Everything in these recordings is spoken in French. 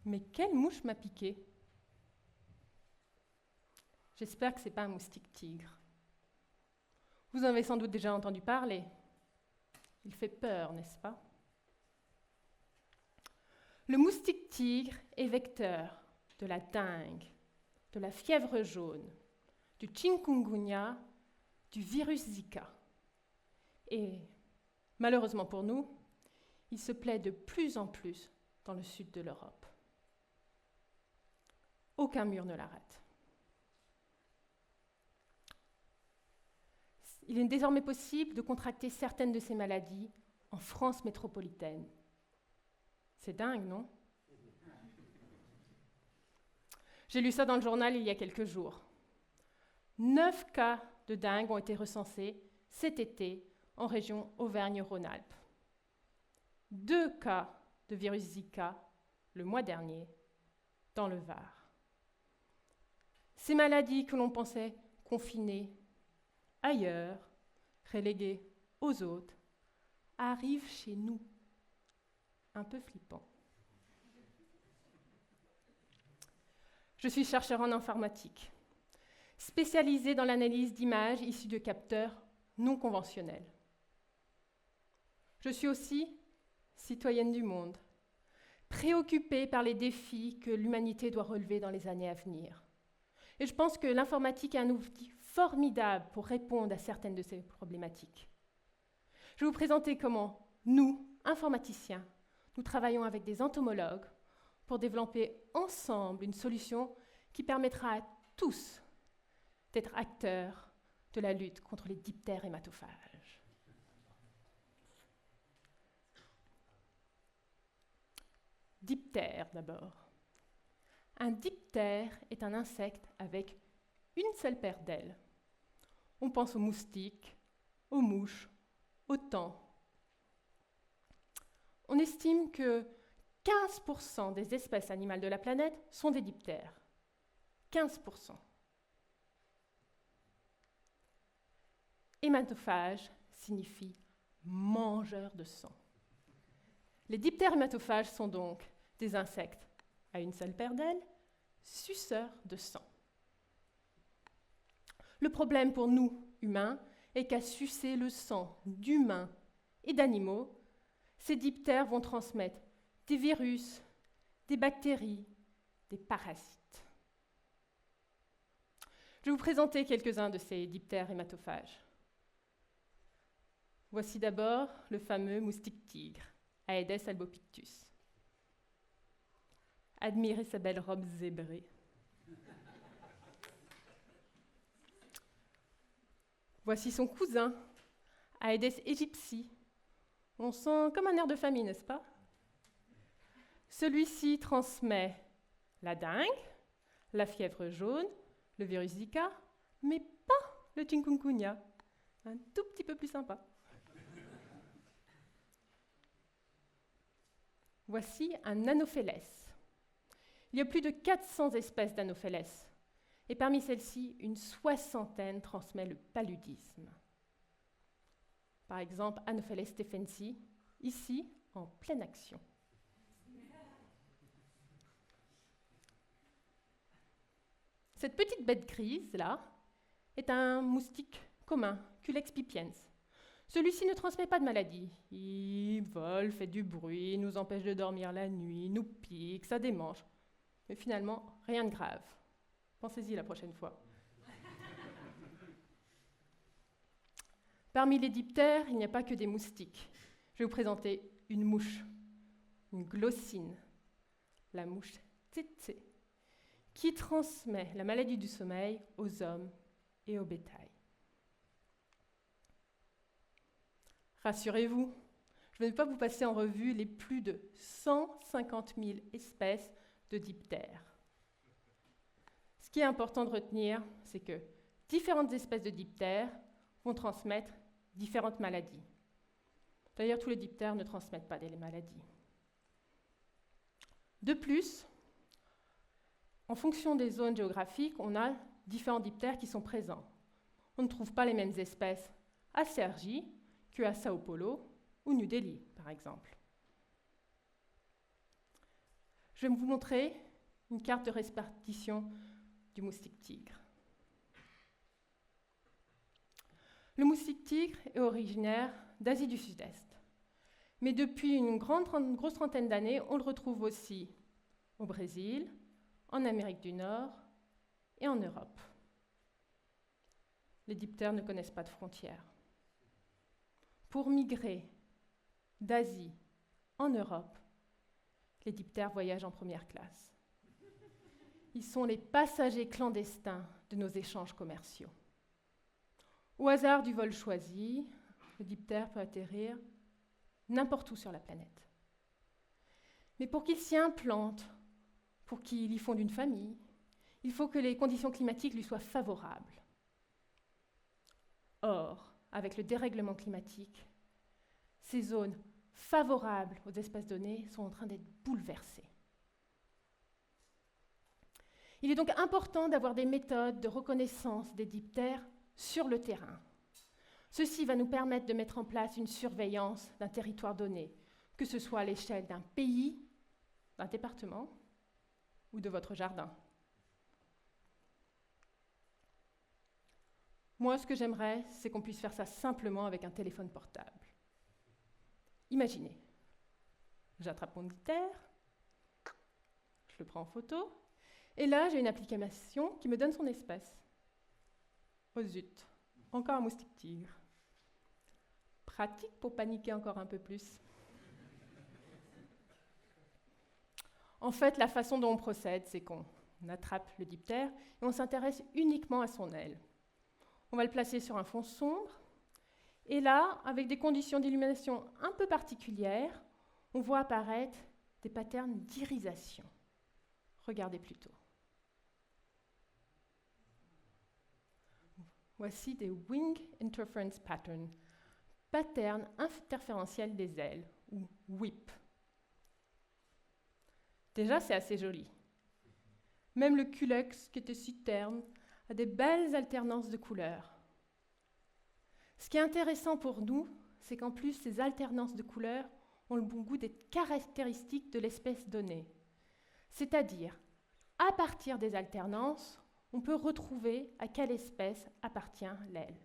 Mais quelle mouche m'a piqué? J'espère que ce n'est pas un moustique tigre. Vous en avez sans doute déjà entendu parler. Il fait peur, n'est-ce pas? Le moustique tigre est vecteur de la dengue, de la fièvre jaune, du chikungunya, du virus Zika. Et malheureusement pour nous, il se plaît de plus en plus dans le sud de l'Europe. Aucun mur ne l'arrête. Il est désormais possible de contracter certaines de ces maladies en France métropolitaine. C'est dingue, non? J'ai lu ça dans le journal il y a quelques jours. 9 cas de dengue ont été recensés cet été en région Auvergne-Rhône-Alpes. 2 cas de virus Zika le mois dernier dans le Var. Ces maladies que l'on pensait confinées ailleurs, reléguées aux autres, arrivent chez nous. Un peu flippant. Je suis chercheur en informatique, spécialisé dans l'analyse d'images issues de capteurs non conventionnels. Je suis aussi citoyenne du monde, préoccupée par les défis que l'humanité doit relever dans les années à venir. Et je pense que l'informatique est un outil formidable pour répondre à certaines de ces problématiques. Je vais vous présenter comment nous, informaticiens, nous travaillons avec des entomologues pour développer ensemble une solution qui permettra à tous d'être acteurs de la lutte contre les diptères hématophages. Diptère d'abord. Un diptère est un insecte avec une seule paire d'ailes. On pense aux moustiques, aux mouches, aux taons. On estime que 15% des espèces animales de la planète sont des diptères. 15%. Hématophage signifie mangeur de sang. Les diptères hématophages sont donc des insectes à une seule paire d'ailes, suceurs de sang. Le problème pour nous, humains, est qu'à sucer le sang d'humains et d'animaux, ces diptères vont transmettre des virus, des bactéries, des parasites. Je vais vous présenter quelques-uns de ces diptères hématophages. Voici d'abord le fameux moustique tigre, Aedes albopictus. Admirez sa belle robe zébrée. Voici son cousin, Aedes aegypti. On sent comme un air de famille, n'est-ce pas? Celui-ci transmet la dengue, la fièvre jaune, le virus Zika, mais pas le chikungunya. Un tout petit peu plus sympa. Voici un Anopheles. Il y a plus de 400 espèces d'Anopheles. Et parmi celles-ci, une soixantaine transmet le paludisme. Par exemple, Anopheles stephensi, ici, en pleine action. Cette petite bête grise, là, est un moustique commun, Culex pipiens. Celui-ci ne transmet pas de maladie. Il vole, fait du bruit, nous empêche de dormir la nuit, nous pique, ça démange. Mais finalement, rien de grave. Pensez-y la prochaine fois. Parmi les diptères, il n'y a pas que des moustiques. Je vais vous présenter une mouche, une glossine, la mouche tsetse, qui transmet la maladie du sommeil aux hommes et au bétail. Rassurez-vous, je ne vais pas vous passer en revue les plus de 150 000 espèces de diptères. Ce qui est important de retenir, c'est que différentes espèces de diptères vont transmettre différentes maladies. D'ailleurs, tous les diptères ne transmettent pas des maladies. De plus, en fonction des zones géographiques, on a différents diptères qui sont présents. On ne trouve pas les mêmes espèces à Cergy qu'à Sao Paulo ou New Delhi, par exemple. je vais vous montrer une carte de répartition du moustique tigre. Le moustique tigre est originaire d'Asie du Sud-Est. Mais depuis une grosse trentaine d'années, on le retrouve aussi au Brésil, en Amérique du Nord et en Europe. Les diptères ne connaissent pas de frontières. Pour migrer d'Asie en Europe, les diptères voyagent en première classe. Ils sont les passagers clandestins de nos échanges commerciaux. Au hasard du vol choisi, le diptère peut atterrir n'importe où sur la planète. Mais pour qu'il s'y implante, pour qu'il y fonde une famille, il faut que les conditions climatiques lui soient favorables. Or, avec le dérèglement climatique, ces zones favorables aux espèces données sont en train d'être bouleversées. Il est donc important d'avoir des méthodes de reconnaissance des diptères sur le terrain. Ceci va nous permettre de mettre en place une surveillance d'un territoire donné, que ce soit à l'échelle d'un pays, d'un département ou de votre jardin. Moi, ce que j'aimerais, c'est qu'on puisse faire ça simplement avec un téléphone portable. Imaginez, j'attrape mon diptère, je le prends en photo, et là, j'ai une application qui me donne son espèce. Oh zut, encore un moustique tigre. Pratique pour paniquer encore un peu plus. En fait, la façon dont on procède, c'est qu'on attrape le diptère et on s'intéresse uniquement à son aile. On va le placer sur un fond sombre, et là, avec des conditions d'illumination un peu particulières, on voit apparaître des patterns d'irisation. Regardez plutôt. Voici des Wing Interference Patterns, patterns interférentiels des ailes, ou WIP. Déjà, c'est assez joli. Même le culex, qui était si terne, a des belles alternances de couleurs. Ce qui est intéressant pour nous, c'est qu'en plus, ces alternances de couleurs ont le bon goût des caractéristiques de l'espèce donnée. C'est-à-dire, à partir des alternances, on peut retrouver à quelle espèce appartient l'aile.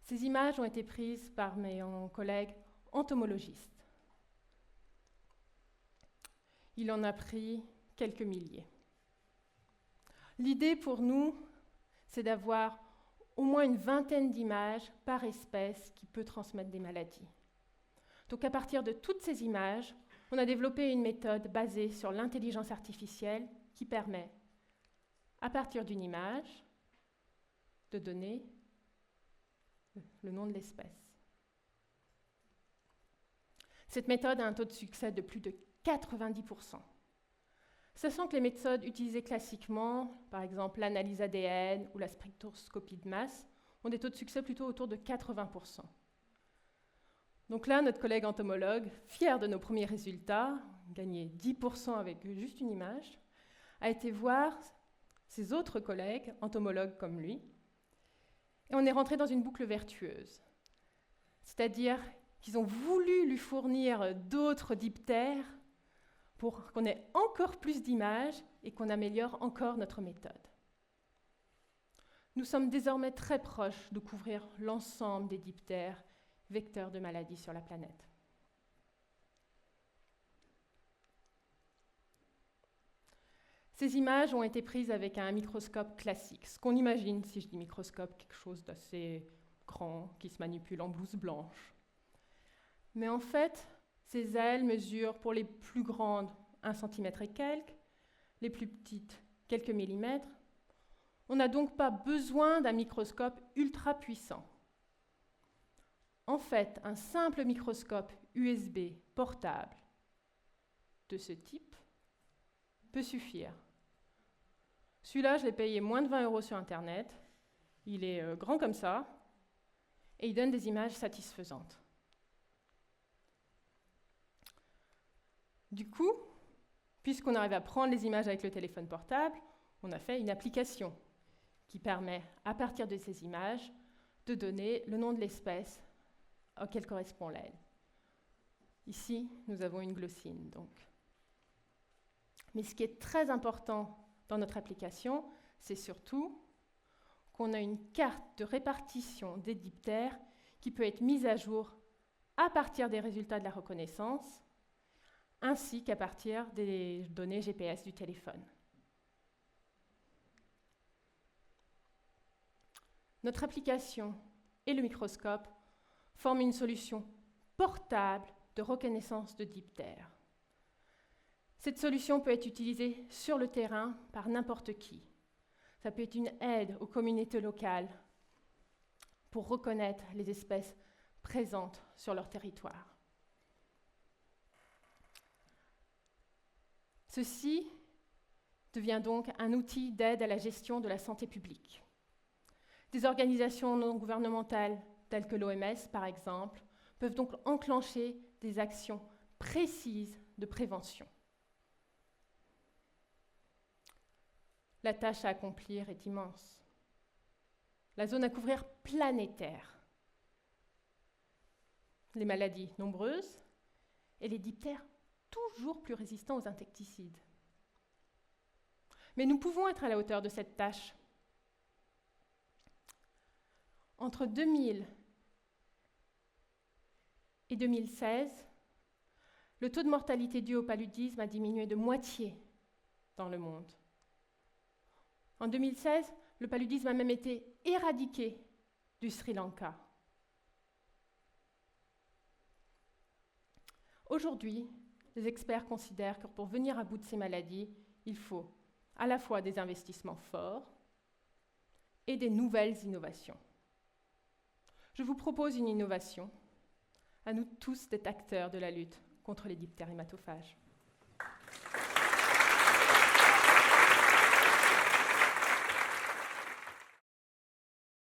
Ces images ont été prises par mes collègues entomologistes. Il en a pris quelques milliers. L'idée pour nous, c'est d'avoir au moins une vingtaine d'images par espèce qui peut transmettre des maladies. Donc à partir de toutes ces images, on a développé une méthode basée sur l'intelligence artificielle qui permet, à partir d'une image, de donner le nom de l'espèce. Cette méthode a un taux de succès de plus de 90%. Sachant que les méthodes utilisées classiquement, par exemple l'analyse ADN ou la spectroscopie de masse, ont des taux de succès plutôt autour de 80%. Donc là, notre collègue entomologue, fier de nos premiers résultats, gagné 10% avec juste une image, a été voir ses autres collègues, entomologues comme lui, et on est rentré dans une boucle vertueuse. C'est-à-dire qu'ils ont voulu lui fournir d'autres diptères pour qu'on ait encore plus d'images et qu'on améliore encore notre méthode. Nous sommes désormais très proches de couvrir l'ensemble des diptères vecteurs de maladies sur la planète. Ces images ont été prises avec un microscope classique, ce qu'on imagine, si je dis microscope, quelque chose d'assez grand, qui se manipule en blouse blanche. Mais en fait, ces ailes mesurent pour les plus grandes 1 cm et quelques, les plus petites quelques millimètres. On n'a donc pas besoin d'un microscope ultra puissant. En fait, un simple microscope USB portable de ce type peut suffire. Celui-là, je l'ai payé moins de 20 € sur Internet. Il est grand comme ça et il donne des images satisfaisantes. Du coup, puisqu'on arrive à prendre les images avec le téléphone portable, on a fait une application qui permet, à partir de ces images, de donner le nom de l'espèce auquel correspond l'aile. Ici, nous avons une glossine, donc. Mais ce qui est très important dans notre application, c'est surtout qu'on a une carte de répartition des diptères qui peut être mise à jour à partir des résultats de la reconnaissance, ainsi qu'à partir des données GPS du téléphone. Notre application et le microscope forment une solution portable de reconnaissance de diptères. Cette solution peut être utilisée sur le terrain par n'importe qui. Ça peut être une aide aux communautés locales pour reconnaître les espèces présentes sur leur territoire. Ceci devient donc un outil d'aide à la gestion de la santé publique. Des organisations non gouvernementales telles que l'OMS, par exemple, peuvent donc enclencher des actions précises de prévention. La tâche à accomplir est immense. La zone à couvrir planétaire. Les maladies nombreuses et les diptères toujours plus résistants aux insecticides. Mais nous pouvons être à la hauteur de cette tâche. Entre 2000 et 2016, le taux de mortalité dû au paludisme a diminué de moitié dans le monde. En 2016, le paludisme a même été éradiqué du Sri Lanka. Aujourd'hui, les experts considèrent que pour venir à bout de ces maladies, il faut à la fois des investissements forts et des nouvelles innovations. Je vous propose une innovation. À nous tous d'être acteurs de la lutte contre les diptères hématophages.